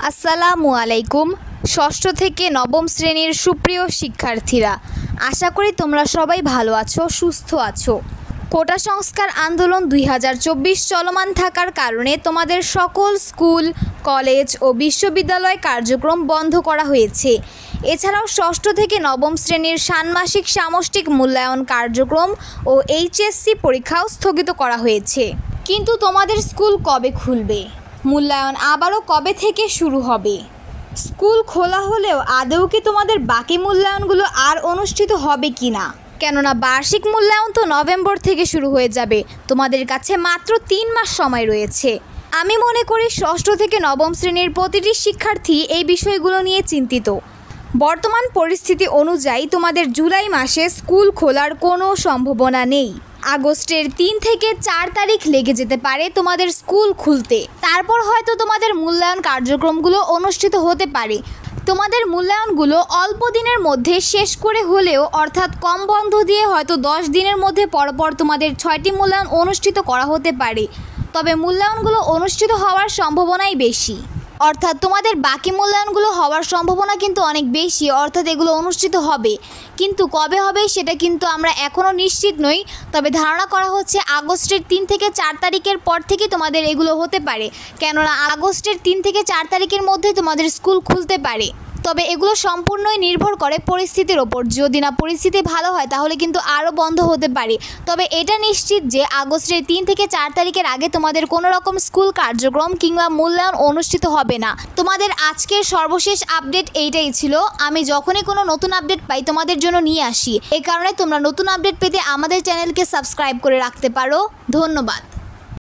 আসসালামু আলাইকুম। ষষ্ঠ থেকে নবম শ্রেণীর সুপ্রিয় শিক্ষার্থীরা, আশা করি তোমরা সবাই ভালো আছো, সুস্থ আছো। কোটা সংস্কার আন্দোলন 2024 চলমান থাকার কারণে তোমাদের সকল স্কুল, কলেজ ও বিশ্ববিদ্যালয় কার্যক্রম বন্ধ করা হয়েছে। এছাড়াও ষষ্ঠ থেকে নবম শ্রেণীর ষান্মাসিক সামষ্টিক মূল্যায়ন কার্যক্রম ও এইচএসসি পরীক্ষাও স্থগিত করা হয়েছে। কিন্তু তোমাদের স্কুল কবে খুলবে? মূল্যায়ন আবারও কবে থেকে শুরু হবে? স্কুল খোলা হলেও আদৌ কি তোমাদের বাকি মূল্যায়নগুলো আর অনুষ্ঠিত হবে কি না? কেননা বার্ষিক মূল্যায়ন তো নভেম্বর থেকে শুরু হয়ে যাবে। তোমাদের কাছে মাত্র 3 মাস সময় রয়েছে। আমি মনে করি ষষ্ঠ থেকে নবম শ্রেণীর প্রতিটি শিক্ষার্থী এই বিষয়গুলো নিয়ে চিন্তিত। বর্তমান পরিস্থিতি অনুযায়ী তোমাদের জুলাই মাসে স্কুল খোলার কোনো সম্ভাবনা নেই। আগস্টের 3 থেকে 4 তারিখ লেগে যেতে পারে তোমাদের স্কুল খুলতে। তারপর হয়তো তোমাদের মূল্যায়ন কার্যক্রমগুলো অনুষ্ঠিত হতে পারে। তোমাদের মূল্যায়নগুলো অল্প দিনের মধ্যে শেষ করে হলেও, অর্থাৎ কম বন্ধ দিয়ে হয়তো 10 দিনের মধ্যে পরপর তোমাদের 6টি মূল্যায়ন অনুষ্ঠিত করা হতে পারে। তবে মূল্যায়নগুলো অনুষ্ঠিত হওয়ার সম্ভাবনাই বেশি, অর্থাৎ তোমাদের বাকি মূল্যায়নগুলো হওয়ার সম্ভাবনা কিন্তু অনেক বেশি, অর্থাৎ এগুলো অনুষ্ঠিত হবে। কিন্তু কবে হবে সেটা কিন্তু আমরা এখনও নিশ্চিত নই। তবে ধারণা করা হচ্ছে আগস্টের 3 থেকে 4 তারিখের পর থেকে তোমাদের এগুলো হতে পারে, কেননা আগস্টের 3 থেকে 4 তারিখের মধ্যে তোমাদের স্কুল খুলতে পারে। তবে এগুলো সম্পূর্ণই নির্ভর করে পরিস্থিতির ওপর। যদি না পরিস্থিতি ভালো হয় তাহলে কিন্তু আরও বন্ধ হতে পারে। তবে এটা নিশ্চিত যে আগস্টের 3 থেকে 4 তারিখের আগে তোমাদের কোনো রকম স্কুল কার্যক্রম কিংবা মূল্যায়ন অনুষ্ঠিত হবে না। তোমাদের আজকের সর্বশেষ আপডেট এইটাই ছিল। আমি যখনই কোনো নতুন আপডেট পাই তোমাদের জন্য নিয়ে আসি। এই কারণে তোমরা নতুন আপডেট পেতে আমাদের চ্যানেলকে সাবস্ক্রাইব করে রাখতে পারো। ধন্যবাদ।